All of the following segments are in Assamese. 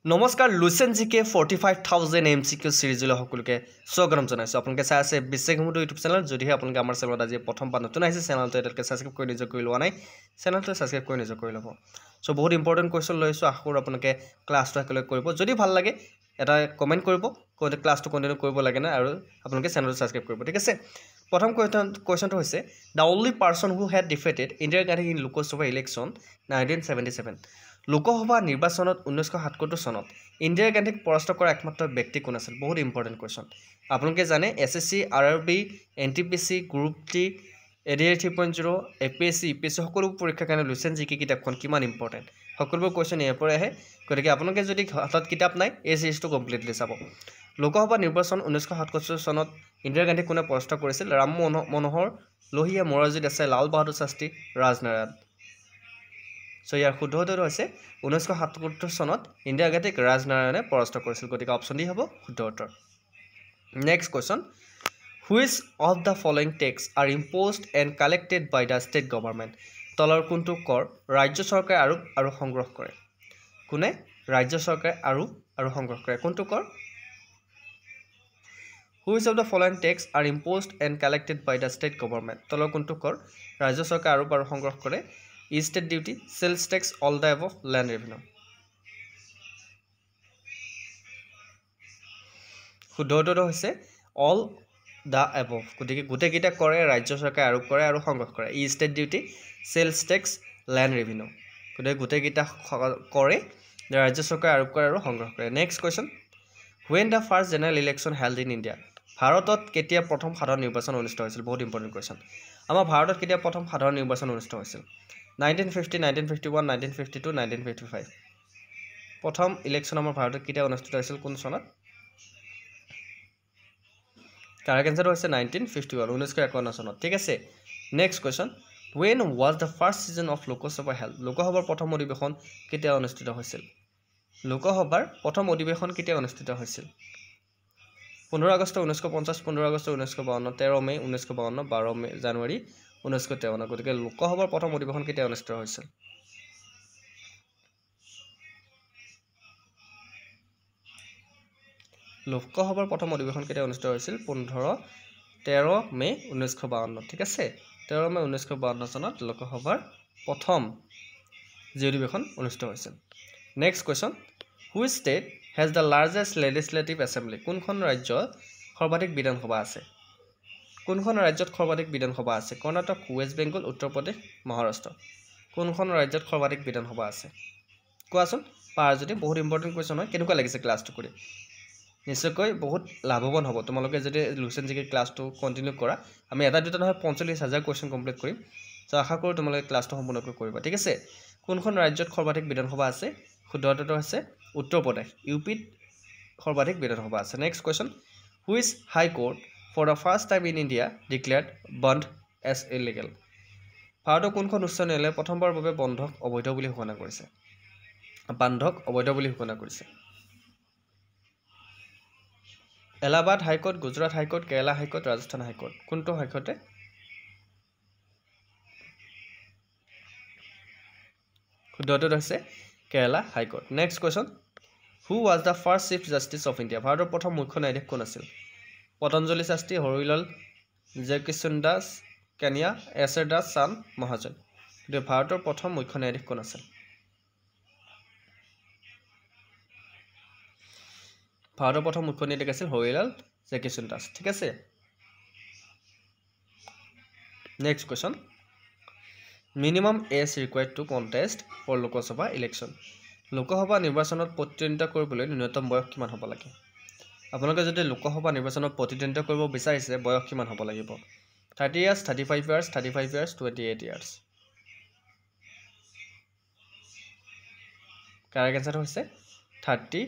নমস্কাৰ লুচেন জিকে 45000 এমচিকিউ সিৰিজলৈ সকলোকে স্বাগতম জনাইছো আপোনালোকে চাই আছে বিশেষমূটো ইউটিউব চেনেল যদিহে আপোনালোকে আমাৰ চেনেলত আজি প্ৰথম বাৰ নতুন আহিছে চেনেলটো এটাকে সাবস্ক্ৰাইব কৰি নিজে কৰি লোৱা নাই চেনেলটো সাবস্ক্ৰাইব কৰি নিজে কৰি ল'ব সো বহুত ইম্পৰ্টেন্ট কোৱেশ্চন লৈছো আশা কৰো আপোনালোকে ক্লাছটো একলৈ কৰিব যদি ভাল লাগে এটা কমেন্ট কৰিব কোন ক্লাছটো কন্টিনিউ কৰিব লাগে না আৰু আপোনালোকে চেনেলটো সাবস্ক্ৰাইব কৰিব ঠিক আছে প্ৰথম কোৱেশ্চনটো হৈছে the only person who had defeated Indira Gandhi in Lok Sabha election 1977 Lok Sabha নিৰ্বাচনত 1977 চনত ইন্দিৰা গান্ধীক পৰাস্ত কৰা একমাত্ৰ ব্যক্তি কোন আছিল বহুত ইম্পৰ্টেন্ট কোৱেশ্চন আপোনালোকে জানে SSC RRB NTPC group D ADR 3.0 APSC EPSC সকলো পৰীক্ষাৰ কাৰণে লুচেন জিকে কিতাপখন কিমান ইম্পৰ্টেন্ট সকলোবোৰ কোৱেশ্চন ইয়াৰ পৰা আহে গতিকে আপোনালোকে যদি হাতত কিতাপ নাই এই সিৰিজটো কমপ্লিটলি চাব লোকসভা নিৰ্বাচন 1977 চনত ইন্দিৰা গান্ধীক কোনে পৰাস্ত কৰিছিল ৰাম মনোহৰ লোহিয়া মোৰাৰজী দেশাই লাল বাহাদুৰ শাস্ত্ৰী ৰাজনাৰায়ণ So ইয়াৰ শুদ্ধ উত্তৰ হৈছে 1977 চনত ইন্দিৰা গান্ধীক ৰাজনাৰায়ণে পৰাস্ত কৰিছিল গতিকে অপচন ডি হ'ব শুদ্ধ উত্তৰ next question Which of the following taxes are imposed and collected by the state government তলৰ কোনটো কৰ ৰাজ্য চৰকাৰে আৰু সংগ্ৰহ কৰে কোনে ৰাজ্য চৰকাৰে আৰু সংগ্ৰহ কৰে কোনটো কৰ Which of the following taxes are imposed and collected by the state government তলৰ কোনটো কৰ ৰাজ্য চৰকাৰে আৰু সংগ্ৰহ কৰে Estate duty, sales tax, all the above, land revenue. শুদ্ধ উত্তৰটো হৈছে all the above গতিকে গোটেইকেইটা কৰে ৰাজ্য চৰকাৰে আৰু সংগ্ৰহ কৰে Estate duty, sales tax, land revenue গতিকে গোটেইকেইটা কৰে ৰাজ্য চৰকাৰে আৰু সংগ্ৰহ কৰে next question When the first general election held in India ভাৰতত কেতিয়া প্ৰথম সাধাৰণ নিৰ্বাচন অনুষ্ঠিত হৈছিল বহুত ইম্পৰ্টেন্ট কোৱেশ্চন আমাৰ ভাৰতত কেতিয়া প্ৰথম সাধাৰণ নিৰ্বাচন অনুষ্ঠিত হৈছিল 1950 1951 1952 1955 প্ৰথম ইলেকশন আমাৰ ভাৰতত কেতিয়া অনুষ্ঠিত হৈছিল কোন চনত কাৰেক্ট আনসাৰ হৈছে 1951 1951 চনত ঠিক আছে next question when was the first season of Lok Sabha held লোকসভাৰ প্ৰথম অধিৱেশন কেতিয়া অনুষ্ঠিত হৈছিল লোকসভাৰ প্ৰথম অধিৱেশন কেতিয়া অনুষ্ঠিত হৈছিল 15 আগষ্ট 1950 15 আগষ্ট 1952 13 মে 1952 12 মে জানুৱাৰী 1953 গতিকে লোকসভাৰ প্ৰথম অধিৱেশন কেতিয়া অনুষ্ঠিত হৈছিল লোকসভাৰ প্ৰথম অধিৱেশন কেতিয়া অনুষ্ঠিত হৈছিল 13 মে 1952 ঠিক আছে 13 মে 1952 চনত লোকসভাৰ প্ৰথম অধিৱেশন অনুষ্ঠিত হৈছিল next question Which state has the largest legislative assembly কোনখন ৰাজ্যৰ সৰ্বাধিক বিধানসভা আছে কোনখন ৰাজ্যত সৰ্বাধিক বিধানসভা আছে কৰ্ণাটক ওয়েষ্ট বেংগল উত্তৰ প্ৰদেশ মহাৰাষ্ট্ৰ কোনখন ৰাজ্যত সৰ্বাধিক বিধানসভা আছে কোৱাচোন পাৰ যদি বহুত ইম্পৰ্টেন্ট কোৱেশ্চন হয় কেনেকুৱা লাগিছে ক্লাছটো কৰি নিশ্চয়কৈ বহুত লাভৱান হ'ব তোমালোকে যদি লুচেন জিকে ক্লাছটো কন্টিনিউ কৰা আমি এটা দুটা নহয় 45000 কোৱেশ্চন কমপ্লিট কৰিম সো আশা কৰো তোমালোকে ক্লাছটো সম্পূৰ্ণকৈ কৰিবা ঠিক আছে কোনখন ৰাজ্যত সৰ্বাধিক বিধানসভা আছে শুদ্ধ উত্তৰটো হৈছে উত্তৰ প্ৰদেশ ইউপিত সৰ্বাধিক বিধানসভা আছে next question Which high court for the first time in India declared bond as illegal ভাৰতৰ কোনখন উচ্চ ন্যায়ালয়ে প্ৰথমবাৰৰ বাবে বন্ধক অবৈধ বুলি ঘোষণা কৰিছে বন্ধক অবৈধ বুলি ঘোষণা কৰিছে Allahabad high court Gujarat high court Kerala high court Rajasthan high court কোনটো হাইকোৰ্টে শুদ্ধ উত্তৰ হৈছে Kerala high court next question Who was the first chief justice of India ভাৰতৰ প্ৰথম মুখ্য ন্যায়াধীশ কোন আছিল পতঞ্জলি শাস্ত্ৰী হৰিলাল জয়কিষণ দাস কেনিয়া এছাৰ দাস চান মহাজন কিন্তু ভাৰতৰ প্ৰথম মুখ্য ন্যায়াধীশ কোন আছিল ভাৰতৰ প্ৰথম মুখ্য ন্যায়াধীশ আছিল হৰিলাল জয়কিষণ দাস ঠিক আছে next question minimum age required to contest for Lok Sabha election Lok Sabha নিৰ্বাচনত প্ৰতিদ্বন্দ্বিতা কৰিবলৈ ন্যূনতম বয়স কিমান হ'ব লাগে আপোনালোকে যদি লোকসভা নিৰ্বাচনত প্ৰতিদ্বন্দ্বিতা কৰিব বিচাৰিছে বয়স কিমান হ'ব লাগিব 30 years 35 years 35 years 28 years correct answer হৈছে 30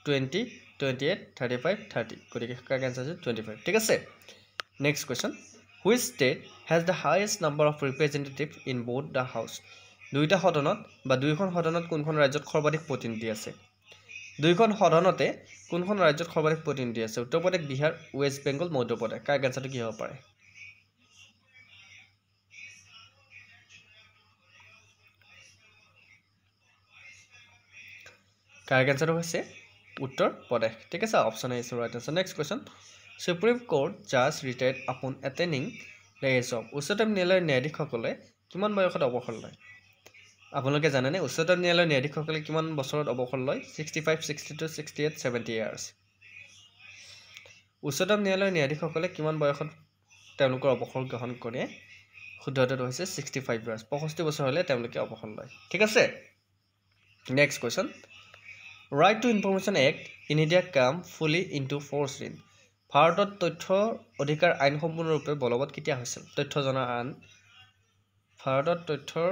20 28 35 30 গতিকে কাৰেক্ট আনসাৰ হৈছে 25 ঠিক আছে next question Which state has the highest number of representatives in both the house দুইটা সদনত বা দুইখন সদনত কোনখন ৰাজ্যত সৰ্বাধিক প্ৰতিনিধি আছে দুইখন সদনতে কোনখন ৰাজ্যত সৰ্বাধিক প্ৰতিনিধি আছে উত্তৰ প্ৰদেশ বিহাৰ ওয়েষ্ট বেংগল মধ্য প্ৰদেশ কাৰেক্ট আনসাৰটো কি হ'ব পাৰে কাৰেক্ট এনসাৰ হৈছে উত্তৰ প্ৰদেশ ঠিক আছে option A is right answer next question supreme court জাজ ৰিটায়াৰ্ড আপন এটেইনিং দ্য এজ অফ উচ্চতম ন্যায়ালয়ৰ ন্যায়াধীশসকলে কিমান বয়সত অৱসৰ লয় আপোনালোকে জানেনে উচ্চতম ন্যায়ালয়ৰ ন্যায়াধীশসকলে কিমান বছৰত অৱসৰ লয় 65 62 68 70 ইয়াৰ্ছ উচ্চতম ন্যায়ালয়ৰ ন্যায়াধীশসকলে কিমান বয়সত তেওঁলোকৰ অৱসৰ গ্ৰহণ কৰে শুদ্ধটো হৈছে 65 ইয়াৰ্ছ 65 বছৰ হ'লে তেওঁলোকে অৱসৰ লয় ঠিক আছে next question Right to Information Act in India come fully into force in ভাৰতত তথ্য অধিকাৰ আইন সম্পূৰ্ণৰূপে বলবৎ কেতিয়া হৈছিল তথ্য জনাৰ আইন ভাৰতত তথ্যৰ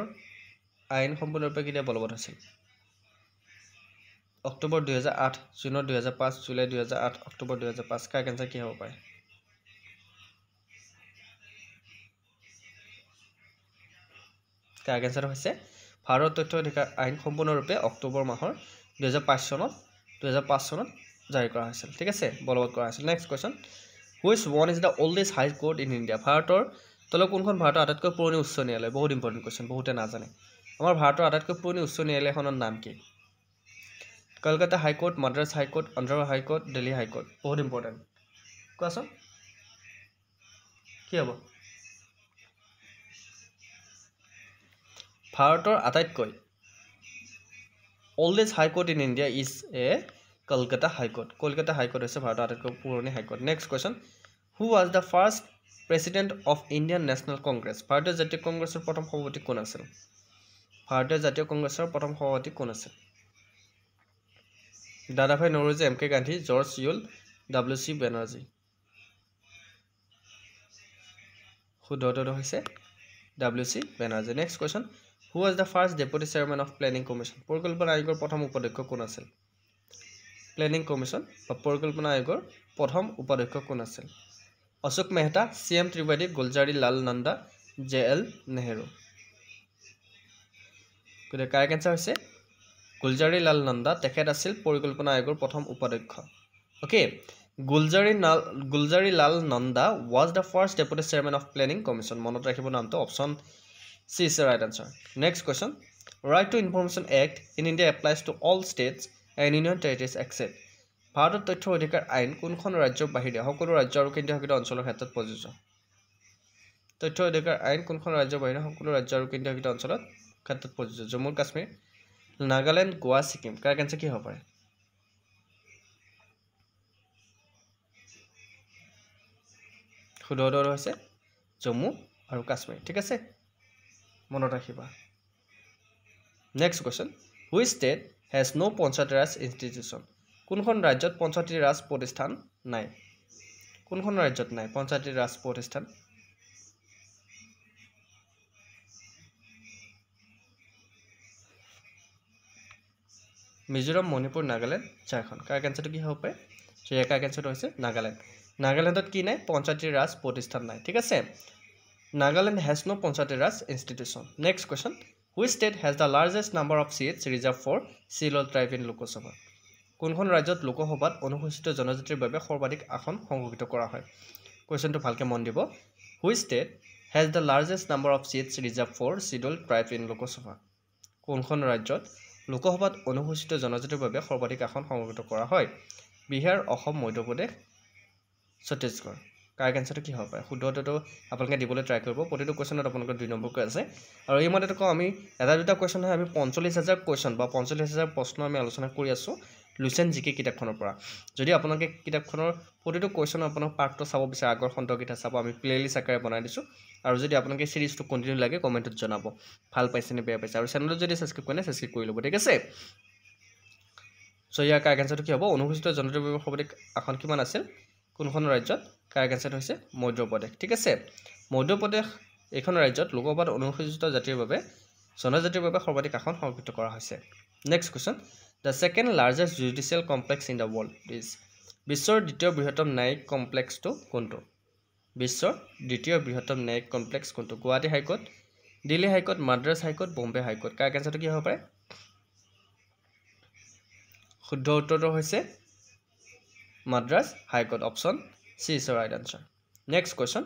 আইন সম্পূৰ্ণৰূপে কেতিয়া বলবৎ হৈছিল অক্টোবৰ 2008 জুন 2005 জুলাই 2008 অক্টোবৰ 2005 কা কেনচাৰ কি হ'ব পাৰে কা কেনচাৰ হৈছে ভাৰত তথ্য অধিকাৰ আইন সম্পূৰ্ণৰূপে অক্টোবৰ মাহৰ 2005 চনত জাৰি কৰা হৈছিল ঠিক আছে বলবৎ কৰা হৈছিল next question which one is the oldest high court in India ভাৰতৰ তলৰ কোনখন ভাৰতৰ আটাইতকৈ পুৰণি উচ্চ ন্যায়ালয় বহুত ইম্পৰ্টেণ্ট কোৱেশ্চন বহুতে নাজানে আমাৰ ভাৰতৰ আটাইতকৈ পুৰণি উচ্চ ন্যায়ালয়খনৰ নাম কি কলকাতা হাই কোৰ্ট মাদ্ৰাজ হাই কোৰ্ট অন্ধ্ৰ হাই কোৰ্ট দিল্লী হাই কোৰ্ট বহুত ইম্পৰ্টেণ্ট কোৱাচোন কি হ'ব ভাৰতৰ আটাইতকৈ oldest high court in India is a Kolkata High Court. Kolkata High Court is a Bharata Purani High Court. Next question. Who was the first president of Indian National Congress? Bharatiya Jatiya Congressor Pratham Sabhapati kon asil? Bharatiya Jatiya Congressor Pratham Sabhapati kon asil? Dadabhai Nauroji, M.K. Gandhi, George Yule, W.C. Banerjee. Shuddhoto hoise W.C. Banerjee. Next question. Who was the first deputy chairman of planning commission পৰিকল্পনা আয়োগৰ প্ৰথম উপাধ্যক্ষ কোন আছিল প্লেনিং কমিশন বা পৰিকল্পনা আয়োগৰ প্ৰথম উপাধ্যক্ষ কোন আছিল অশোক মেহতা সিএম ত্ৰিবেদী গুলজাৰি লাল নন্দা জেএল নেহেৰু কোনে কাৰেক্ট আনসাৰ হৈছে গুলজাৰি লাল নন্দা তেখেত আছিল পৰিকল্পনা আয়োগৰ প্ৰথম উপাধ্যক্ষ okay Gulzari Lal Nanda was the first deputy chairman of planning commission মনত ৰাখিব নামটো option C is the right answer. Next question. Right to Information Act in India applies to all states and union territories except ভাৰতৰ তথ্য অধিকাৰ আইন কোনখন ৰাজ্যৰ বাহিৰে সকলো ৰাজ্য আৰু কেন্দ্ৰীয়শাসিত অঞ্চলৰ ক্ষেত্ৰত প্ৰযোজ্য তথ্য অধিকাৰ আইন কোনখন ৰাজ্যৰ বাহিৰে সকলো ৰাজ্য আৰু কেন্দ্ৰীয়শাসিত অঞ্চলত ক্ষেত্ৰত প্ৰযোজ্য জম্মু কাশ্মীৰ নাগালেণ্ড গোৱা ছিকিম কাৰেক্ট আনসাৰ কি হ'ব পাৰে শুদ্ধটো হৈছে জম্মু আৰু কাশ্মীৰ ঠিক আছে মনত ৰাখিবা next question which state has no panchayat raj institution কোনখন ৰাজ্যত পঞ্চায়তী ৰাজ প্ৰতিষ্ঠান নাই কোনখন ৰাজ্যত নাই পঞ্চায়তী ৰাজ প্ৰতিষ্ঠান মিজোৰাম মণিপুৰ নাগালেণ্ড ঝাৰখণ্ড কাৰেক্ট আনসাৰটো কি হ'ব পাৰে সেই কাৰেক্ট আনসাৰটো হৈছে নাগালেণ্ডত কি নাই পঞ্চায়তী ৰাজ প্ৰতিষ্ঠান নাই ঠিক আছে Nagaland has no Panchayati Raj institution. Next question. Which state has the largest number of seats reserved for Silol tribe in Lok Sabha? কোনখন ৰাজ্যত লোকসভাত অনুসূচিত জনজাতিৰ বাবে সৰ্বাধিক আসন সংৰক্ষিত কৰা হয় কোৱেশ্চনটো ভালকে মন দিব Which state has the largest number of seats reserved for Silol tribe in Lok Sabha? কোনখন ৰাজ্যত লোকসভাত অনুসূচিত জনজাতিৰ বাবে সৰ্বাধিক আসন সংৰক্ষিত কৰা হয় বিহাৰ অসম মধ্য প্ৰদেশ ছত্তীশগড় কাৰেক্ট আনসাৰটো কি হ'ব পাৰে শুদ্ধটো আপোনালোকে দিবলৈ ট্ৰাই কৰিব প্ৰতিটো কোৱেশ্চনত আপোনালোকৰ 2 নম্বৰকৈ আছে আৰু এই মতেটো আমি এটা দুটা কোৱেশ্চন হয় আমি 45000 কোৱেশ্চন বা 45000 প্ৰশ্ন আমি আলোচনা কৰি আছো লুচেন জিকে কিতাপখনৰ পৰা যদি আপোনালোকে কিতাপখনৰ প্ৰতিটো কোৱেশ্চন আপোনাক পাৰ্টটো চাব বিচাৰে আগৰ খণ্ডকেইটা চাব আমি প্লেলিষ্ট আকাৰে বনাই দিছো আৰু যদি আপোনালোকে সিৰিজটো কন্টিনিউ লাগে কমেন্টত জনাব ভাল পাইছে নে বেয়া পাইছে আৰু চেনেলটো যদি সাবস্ক্ৰাইব কৰে সাবস্ক্ৰাইব কৰি ল'ব ঠিক আছে সো ইয়াৰ কাৰেক্ট আনসাৰটো কি হ'ব অনুসূচিত জনজাতিৰ বাবে সৰ্বাধিক আসন কিমান আছিল কোনখন ৰাজ্যত কাৰেক্ট আনসাৰ হৈছে মধ্য প্ৰদেশ ঠিক আছে মধ্য প্ৰদেশ এখন ৰাজ্যত লোকসভাত অনুসূচিত জাতিৰ বাবে জনজাতিৰ বাবে সৰ্বাধিক আসন সংৰক্ষিত কৰা হৈছে next question The second largest judicial complex in the world is বিশ্বৰ দ্বিতীয় বৃহত্তম ন্যায়িক কমপ্লেক্সটো কোনটো বিশ্বৰ দ্বিতীয় বৃহত্তম ন্যায়িক কমপ্লেক্স কোনটো Guwahati high court Delhi high court Madras high court Bombay high court correct আনসাৰটো কি হ'ব পাৰে শুদ্ধ উত্তৰটো হৈছে Madras high court option C is the right answer next question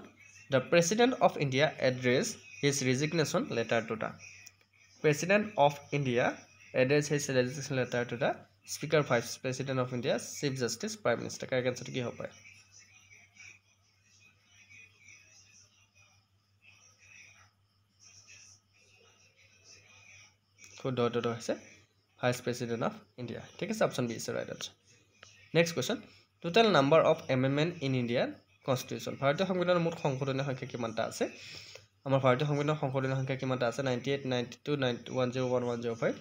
the president of India addressed his resignation letter to the president of India address his resignation letter to the Speaker, Vice President of India, Chief Justice, Prime Minister. Correct answer কি হ'ব? শুদ্ধ উত্তৰটো হৈছে Vice President of India. ঠিক আছে, option B is the right answer. Next question. Total number of amendment in Indian Constitution. ভাৰতীয় সংবিধানৰ মুঠ সংশোধনীয় সংখ্যা কিমানটা আছে? আমাৰ ভাৰতীয় সংবিধানৰ সংশোধনীয় সংখ্যা কিমানটা আছে? 98, 92, 101, 105.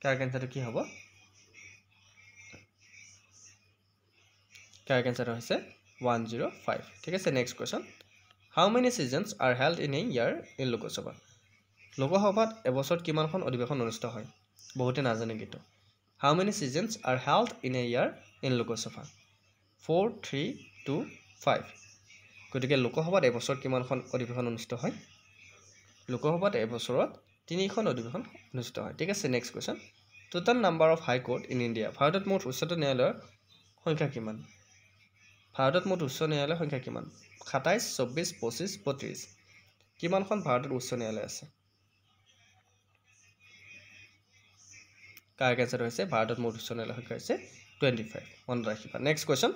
Correct answer কি হ'ব? Correct answer হৈছে 105. ঠিক আছে, next question. How many sessions are held in a year in Lok Sabha? লোকসভাত এবছৰত কিমানখন অধিৱেশন অনুষ্ঠিত হয়? বহুতে নাজানে কিন্তু। How many sessions are held in a year in Lok Sabha? 4, 3, 2, 5. গতিকে লোকসভাত এবছৰত কিমানখন অধিৱেশন অনুষ্ঠিত হয়? লোকসভাত এবছৰত 3খন অধিৱেশন অনুষ্ঠিত হয়। ঠিক আছে, next question. Total number of high court in India. ভাৰতত মুঠ উচ্চতম ন্যায়ালয়ৰ সংখ্যা কিমান? ভাৰতত মুঠ উচ্চ ন্যায়ালয়ৰ সংখ্যা কিমান? 27, 24, 25, 32। কিমানখন ভাৰতত উচ্চ ন্যায়ালয় আছে? কাৰেক্ট আনসাৰ হৈছে ভাৰতত মুঠ উচ্চ ন্যায়ালয়ৰ সংখ্যা হৈছে 25। মনত ৰাখিবা। Next question.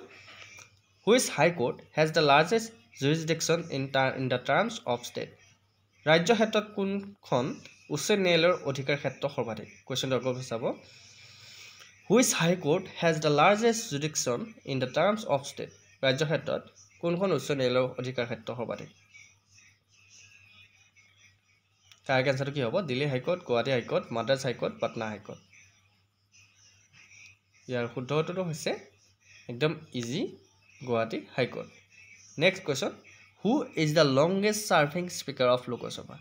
Which high court has the largest jurisdiction in the terms of state? ৰাজ্য ক্ষেত্ৰত কোনখন উচ্চ ন্যায়ালয়ৰ অধিকাৰ ক্ষেত্ৰ সৰ্বাধিক? কুৱেশ্যনটো আকৌ চাব। Which high court has the largest jurisdiction in the terms of state? ৰাজ্য ক্ষেত্ৰত কোনখন উচ্চ ন্যায়ালয়ৰ অধিকাৰ ক্ষেত্ৰ সৰ্বাধিক? কাৰেক্ট আনসাৰটো কি হ'ব? Delhi high court, Guwahati high court, Madras high court, Patna high court. ইয়াৰ শুদ্ধ উত্তৰটো হৈছে একদম easy, Guwahati high court. Next question. Who is the longest serving speaker of Lok Sabha?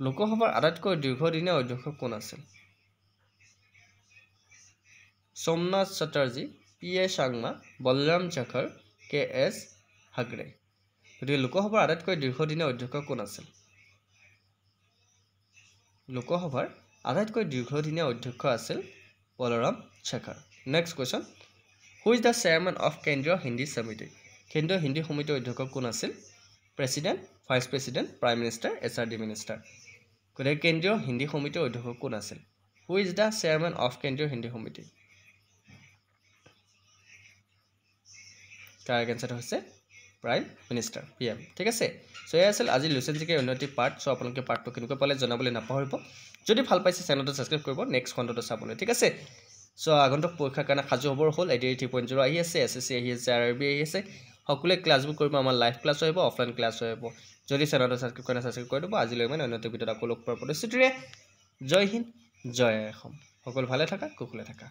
লোকসভাৰ আটাইতকৈ দীৰ্ঘদিনীয়া অধ্যক্ষ কোন আছিল? সোমনাথ চেটাৰ্জী, P.A. চাংমা, বলৰাম জাখৰ, K.S. হাগৰে। গতিকে লোকসভাৰ আটাইতকৈ দীৰ্ঘদিনীয়া অধ্যক্ষ কোন আছিল? লোকসভাৰ আটাইতকৈ দীৰ্ঘদিনীয়া অধ্যক্ষ আছিল Balram Jakhar. Next question. Who is the chairman of Kendriya Hindi Samiti? কেন্দ্ৰীয় হিন্দী সমিতিৰ অধ্যক্ষ কোন আছিল? President, vice president, prime minister, SRD minister. গতিকে কেন্দ্ৰীয় হিন্দী সমিতিৰ অধ্যক্ষ কোন আছিল? Who is the chairman of Kendriya Hindi সমিতি? কাৰেক্ট এনচাৰটো হৈছে প্ৰাইম মিনিষ্টাৰ, PM। ঠিক আছে, চ' এয়া আছিল আজি লুচেন জিকে উন্নতি পাৰ্ট। চ' আপোনালোকে পাৰ্টটো কেনেকৈ পালে জনাবলৈ নাপাহৰিব। যদি ভাল পাইছে চেনেলটো ছাবস্ক্ৰাইব কৰিব নেক্সট খণ্ডটো চাবলৈ। ঠিক আছে, চ' আগন্তুক পৰীক্ষাৰ কাৰণে সাজু হ'বৰ হ'ল। ADAR 3.0 আহি আছে, SSC আহি আছে, RRB আহি আছে। সকলোৱে ক্লাছবোৰ কৰিব। আমাৰ লাইভ ক্লাছ আহিব, অফলাইন ক্লাছ আহিব। যদি চেনেলটো ছাবস্ক্ৰাইব কৰা নাই ছাবস্ক্ৰাইব কৰি দিব। আজিলৈ মানে অন্য এটা ভিডিঅ'ত আকৌ লগ পোৱাৰ প্ৰতিশ্ৰুতিৰে জয় হিন্দ, জয় অসম। সকলো ভালে থাকা, কুশলে থাকা।